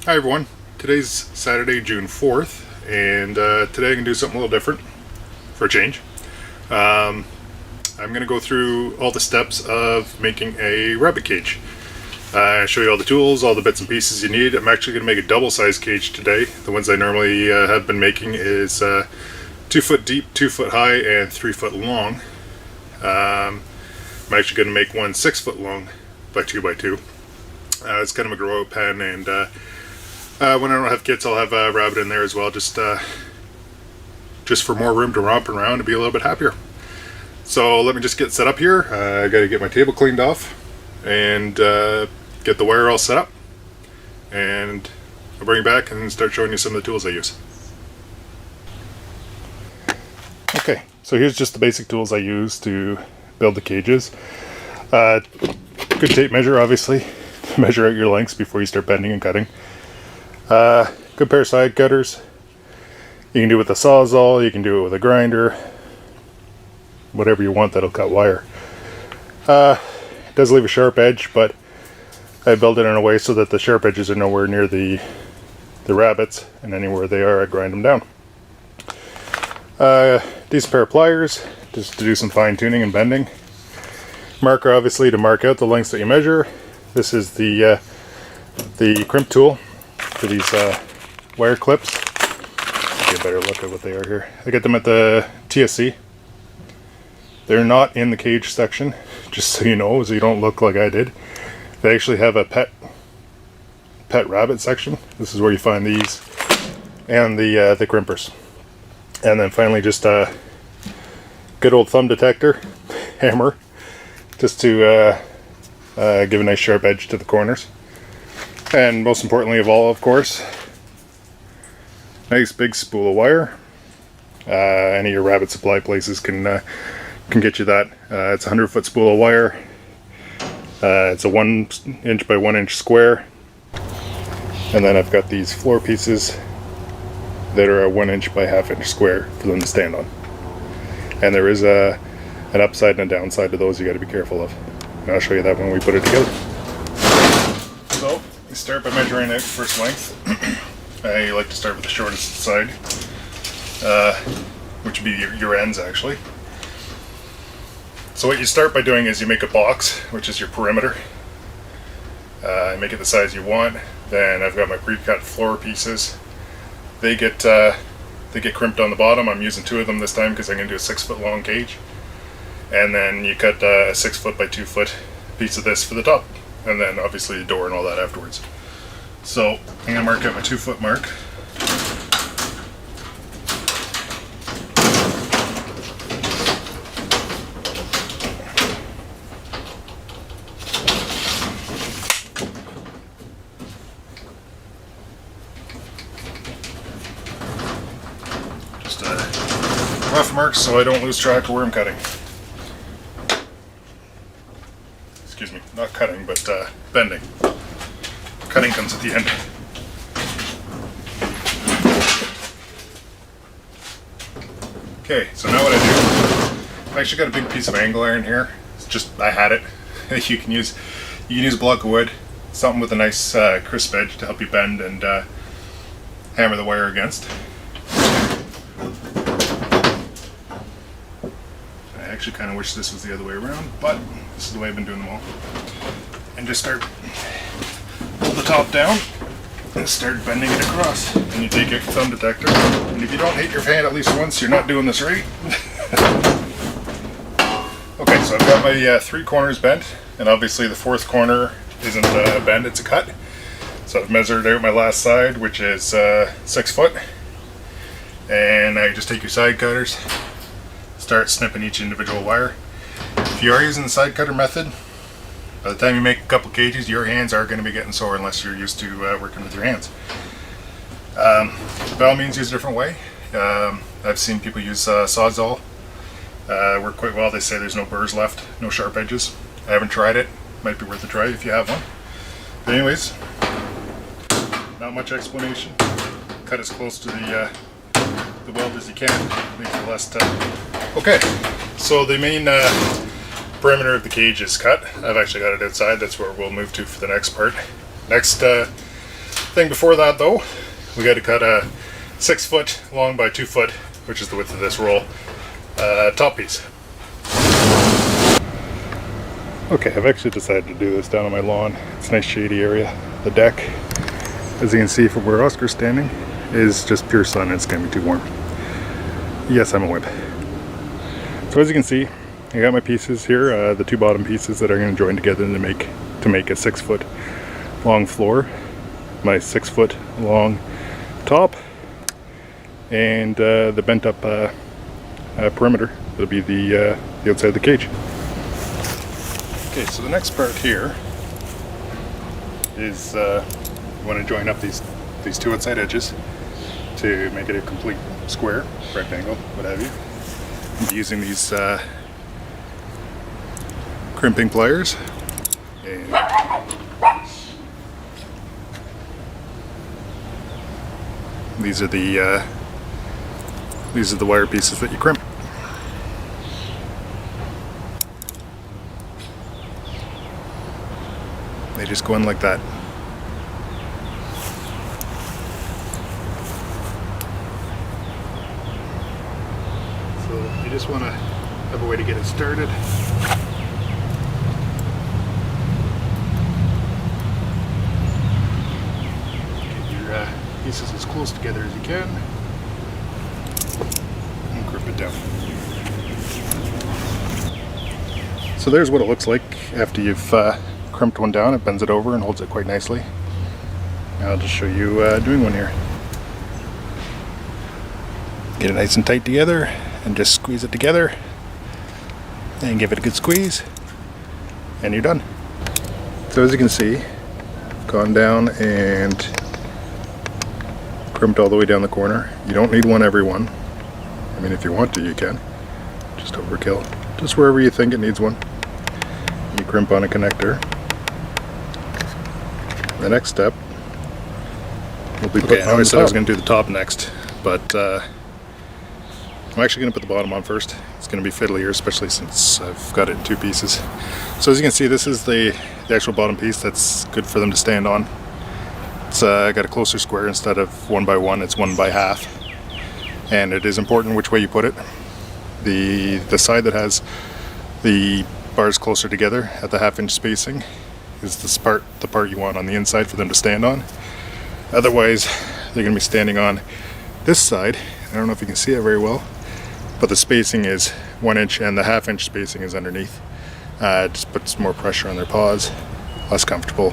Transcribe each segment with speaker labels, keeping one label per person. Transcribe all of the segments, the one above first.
Speaker 1: Hi everyone, today's Saturday, June 4th, and today I can do something a little different for a change. I'm going to go through all the steps of making a rabbit cage. Show you all the tools, all the bits and pieces you need. I'm actually going to make a double-sized cage today. The ones I normally have been making is 2 foot deep, 2 foot high, and 3 foot long. I'm actually going to make one 6 foot long by 2 by 2. It's kind of a grow out pen, and when I don't have kids, I'll have a rabbit in there as well, just for more room to romp around and be a little bit happier. So let me just get set up here. I got to get my table cleaned off and get the wire all set up, and I'll bring it back and start showing you some of the tools I use. Okay, so here's just the basic tools I use to build the cages. Good tape measure, obviously, to measure out your lengths before you start bending and cutting. Good pair of side cutters. You can do it with a Sawzall, you can do it with a grinder, whatever you want that'll cut wire. It does leave a sharp edge, but I build it in a way so that the sharp edges are nowhere near the rabbits, and anywhere they are I grind them down. Decent pair of pliers just to do some fine tuning and bending. Marker, obviously, to mark out the lengths that you measure. This is the crimp tool for these wire clips. Get a better look at what they are here. I get them at the TSC. They're not in the cage section, just so you know, so you don't look like I did. They actually have a pet rabbit section. This is where you find these and the crimpers. And then finally, just a good old thumb detector hammer, just to give a nice sharp edge to the corners. And most importantly of all, of course, nice big spool of wire. Any of your rabbit supply places can get you that. It's a 100-foot spool of wire. It's a 1 inch by 1 inch square. And then I've got these floor pieces that are a 1 inch by ½ inch square for them to stand on. And there is an upside and a downside to those you got to be careful of. And I'll show you that when we put it together. So, you start by measuring out first length. I like to start with the shortest side, which would be your ends actually. So what you start by doing is you make a box, which is your perimeter. I make it the size you want. Then I've got my pre-cut floor pieces. They get crimped on the bottom. I'm using 2 of them this time because I'm going to do a 6 foot long cage. And then you cut a 6 foot by 2 foot piece of this for the top. And then obviously the door and all that afterwards. So I'm going to mark out my 2 foot mark. Just rough marks so I don't lose track of where I'm cutting. Excuse me, not cutting, but bending. Cutting comes at the end. Okay, so now what I do, I've actually got a big piece of angle iron here. It's just, I had it. You can use a block of wood, something with a nice crisp edge to help you bend and hammer the wire against. I actually kind of wish this was the other way around, but this is the way I've been doing them all. And just pull the top down and start bending it across. And you take your thumb detector, and if you don't hit your hand at least once, you're not doing this right. Okay, so I've got my 3 corners bent, and obviously the 4th corner isn't a bend, it's a cut. So I've measured out my last side, which is 6 foot. And now you just take your side cutters, start snipping each individual wire. If you are using the side cutter method, by the time you make a couple cages, your hands are going to be getting sore unless you're used to working with your hands. By all means, use a different way. I've seen people use Sawzall. Work quite well. They say there's no burrs left, no sharp edges. I haven't tried it. Might be worth a try if you have one. But anyways, not much explanation. Cut as close to the weld as you can, make it less tight. Okay, so the main perimeter of the cage is cut. I've actually got it outside. That's where we'll move to for the next part. Next Thing before that though, we got to cut a 6 foot long by 2 foot, which is the width of this roll, top piece. Okay, I've actually decided to do this down on my lawn. It's a nice shady area. The deck, as you can see from where Oscar's standing, is just pure sun and it's going to be too warm. Yes, I'm a wimp. So as you can see, I got my pieces here, the two bottom pieces that are going to join together to make a 6 foot long floor, my 6 foot long top, and the bent up perimeter. That'll be the outside of the cage. Okay, so the next part here is you want to join up these two outside edges to make it a complete square, rectangle, what have you. I'm using these crimping pliers, and these are the wire pieces that you crimp. They just go in like that. So you just want to have a way to get it started. Get your pieces as close together as you can and grip it down. So there's what it looks like after you've crimped one down. It bends it over and holds it quite nicely. Now I'll just show you doing one here. Get it nice and tight together and just squeeze it together and give it a good squeeze and you're done. So as you can see, gone down and crimped all the way down the corner. You don't need one every one. I mean, if you want to, you can. Just overkill. Just wherever you think it needs one. You crimp on a connector. The next step will be putting on the top. I was going to do the top next, but I'm actually going to put the bottom on first. It's going to be fiddlier, especially since I've got it in two pieces. So as you can see, this is the actual bottom piece that's good for them to stand on. It's got a closer square. Instead of 1 by 1, it's 1 by half. And it is important which way you put it. The side that has the bars closer together at the 1/2 inch spacing is the part you want on the inside for them to stand on. Otherwise, they're going to be standing on this side. I don't know if you can see it very well, but the spacing is 1 inch and the 1/2 inch spacing is underneath. It just puts more pressure on their paws, less comfortable.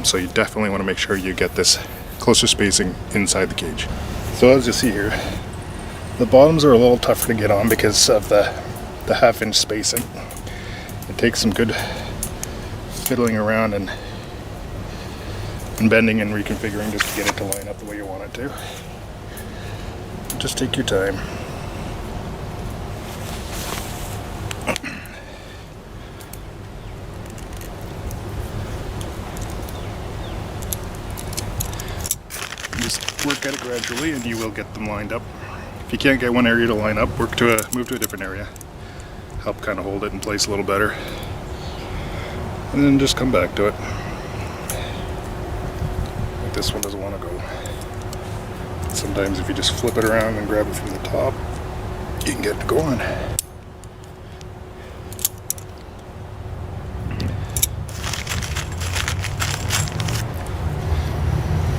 Speaker 1: So you definitely want to make sure you get this closer spacing inside the cage. So as you see here, the bottoms are a little tougher to get on because of the 1/2 inch spacing. It takes some good fiddling around and bending and reconfiguring just to get it to line up the way you want it to. Just take your time. Just work at it gradually and you will get them lined up. If you can't get one area to line up, move to a different area. Help kind of hold it in place a little better. And then just come back to it. Like this one doesn't want to go. Sometimes if you just flip it around and grab it from the top, you can get it to go on.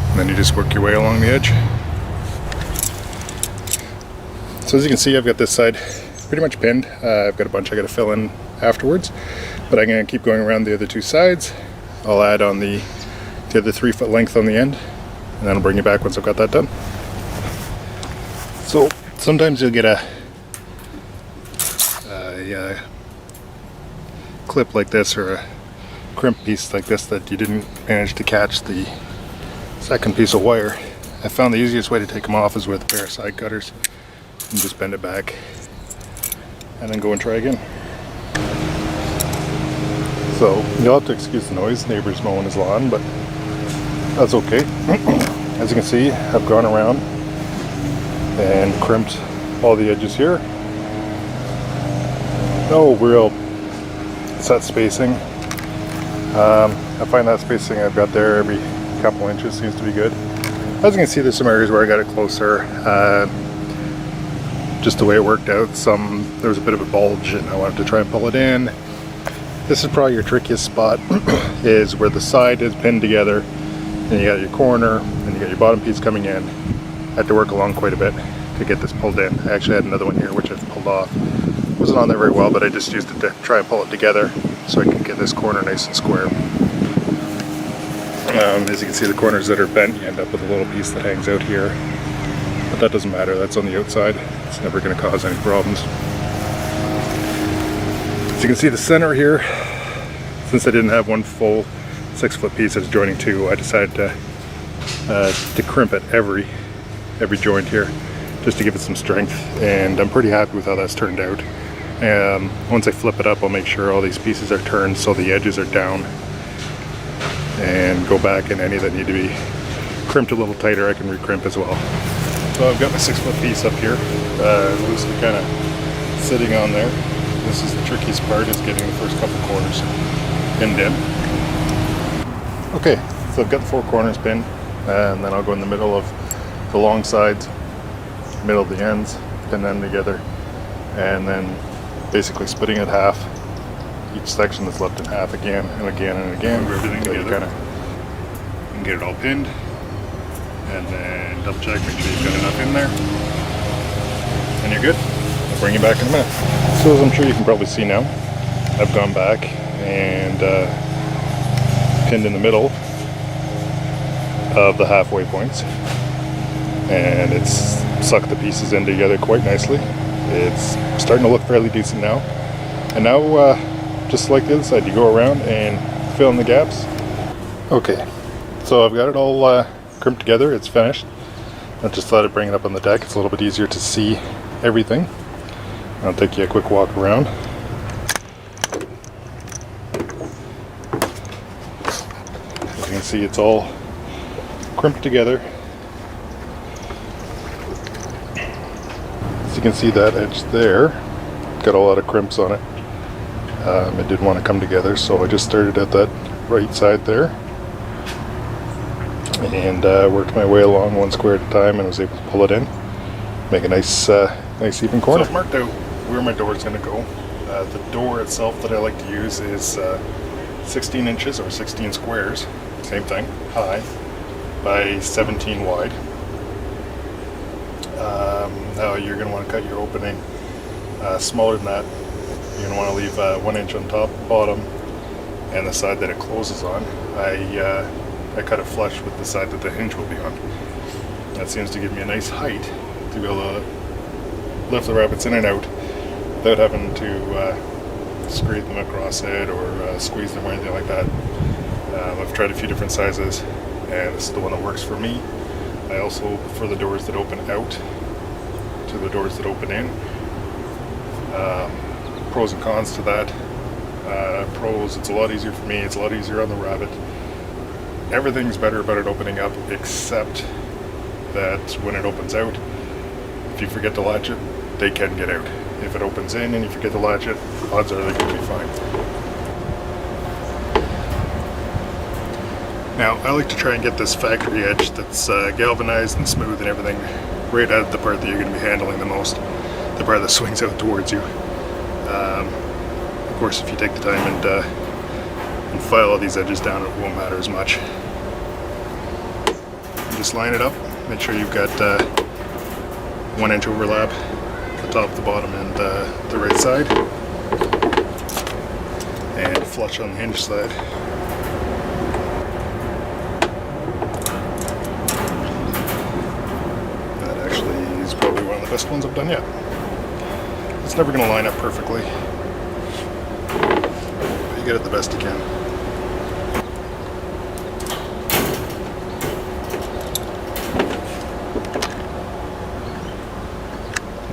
Speaker 1: And then you just work your way along the edge. So as you can see, I've got this side pretty much pinned. I've got a bunch I got to fill in afterwards, but I'm going to keep going around the other two sides. I'll add on the other 3 foot length on the end, and then I'll bring you back once I've got that done. So sometimes you'll get a clip like this or a crimp piece like this that you didn't manage to catch the second piece of wire. I found the easiest way to take them off is with a pair of side cutters and just bend it back and then go and try again. So you'll have to excuse the noise, neighbor's mowing his lawn, but that's okay. As you can see, I've gone around and crimped all the edges here. No real set spacing. I find that spacing I've got there every a couple inches seems to be good. As you can see, there's some areas where I got it closer. Just the way it worked out, there was a bit of a bulge and I wanted to try and pull it in. This is probably your trickiest spot, is where the side is pinned together and you got your corner and you got your bottom piece coming in. I had to work along quite a bit to get this pulled in. I actually had another one here which I've pulled off. Wasn't on there very well, but I just used it to try and pull it together so I can get this corner nice and square. As you can see, the corners that are bent, you end up with a little piece that hangs out here. But that doesn't matter, that's on the outside. It's never going to cause any problems. As you can see, the center here, since I didn't have one full 6-foot piece that's joining two, I decided to crimp at every joint here, just to give it some strength, and I'm pretty happy with how that's turned out. Once I flip it up, I'll make sure all these pieces are turned so the edges are down, and go back, and any that need to be crimped a little tighter I can recrimp as well. So I've got my 6-foot piece up here, loosely kind of sitting on there. This is the trickiest part, is getting the first couple corners pinned in. Okay, so I've got the 4 corners pinned, and then I'll go in the middle of the long sides, middle of the ends, pin them together, and then basically splitting it half. Each section that's left in half again and again and again. Move everything together. You can get it all pinned, and then double check, make sure you've got enough in there, and you're good. I'll bring you back in a minute. So as I'm sure you can probably see now, I've gone back and pinned in the middle of the halfway points, and it's sucked the pieces in together quite nicely. It's starting to look fairly decent now. And now, just like the other side, you go around and fill in the gaps. Okay, so I've got it all crimped together, it's finished. I just thought I'd bring it up on the deck, it's a little bit easier to see everything. I'll take you a quick walk around. As you can see, it's all crimped together. As you can see, that edge there got a lot of crimps on it. It didn't want to come together, so I just started at that right side there and worked my way along one square at a time, and was able to pull it in, make a nice even corner. So I've marked out where my door is going to go. The door itself that I like to use is 16 inches or 16 squares, same thing, high by 17 wide. Now you're going to want to cut your opening smaller than that. You're going to want to leave 1 inch on top, bottom, and the side that it closes on. I cut it flush with the side that the hinge will be on. That seems to give me a nice height to be able to lift the rabbits in and out without having to scrape them across it or squeeze them or anything like that. I've tried a few different sizes, and this is the one that works for me. I also prefer the doors that open out to the doors that open in. Pros and cons to that. Pros, it's a lot easier for me, it's a lot easier on the rabbit. Everything's better about it opening up, except that when it opens out, if you forget to latch it, they can get out. If it opens in and you forget to latch it, odds are they're going to be fine. Now, I like to try and get this factory edge that's galvanized and smooth and everything right at the part that you're going to be handling the most, the part that swings out towards you. Of course, if you take the time and file all these edges down, it won't matter as much. Just line it up, make sure you've got 1 inch overlap, the top, the bottom, and the right side, and flush on the hinge side. That actually is probably one of the best ones I've done yet. It's never going to line up perfectly, but you get it the best you can.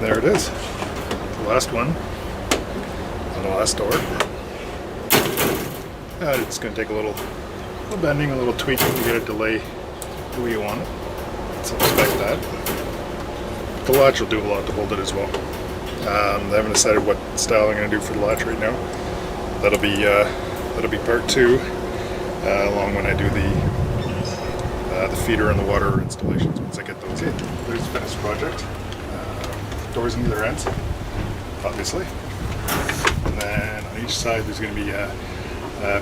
Speaker 1: There it is, the last one on the last door. It's going to take a little bending, a little tweaking to get it to lay the way you want it, so expect that. The latch will do a lot to hold it as well. I haven't decided what style I'm going to do for the latch right now. That'll be part 2, along when I do the feeder and the water installations once I get those in. There's the finished project. Doors on either ends, obviously. And then on each side there's going to be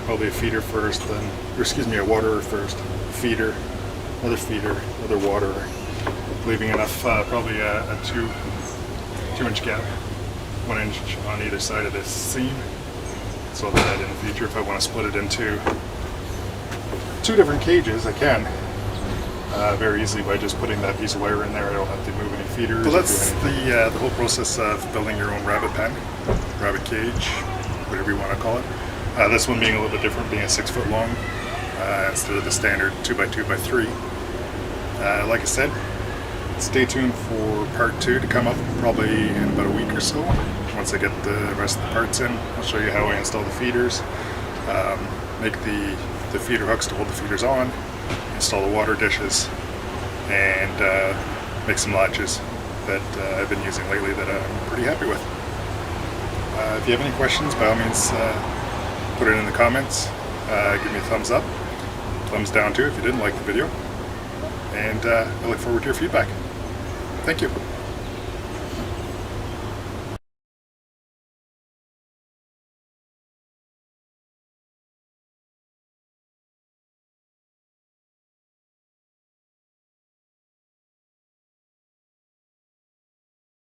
Speaker 1: probably a feeder first, then, or excuse me, a waterer first, feeder, another waterer, leaving enough, probably a 2-inch gap, 1 inch on either side of this seam, so that in the future if I want to split it into 2 different cages, I can very easily by just putting that piece of wire in there. I don't have to move any feeders. So that's the whole process of building your own rabbit pen, rabbit cage, whatever you want to call it. This one being a little bit different, being a 6 foot long instead of the standard 2x2x3. Like I said, stay tuned for part 2 to come up probably in about a week or so. Once I get the rest of the parts in, I'll show you how I install the feeders, make the feeder hooks to hold the feeders on, install the water dishes, and make some latches that I've been using lately that I'm pretty happy with. If you have any questions, by all means put it in the comments, give me a thumbs up, thumbs down too if you didn't like the video, and I look forward to your feedback. Thank you.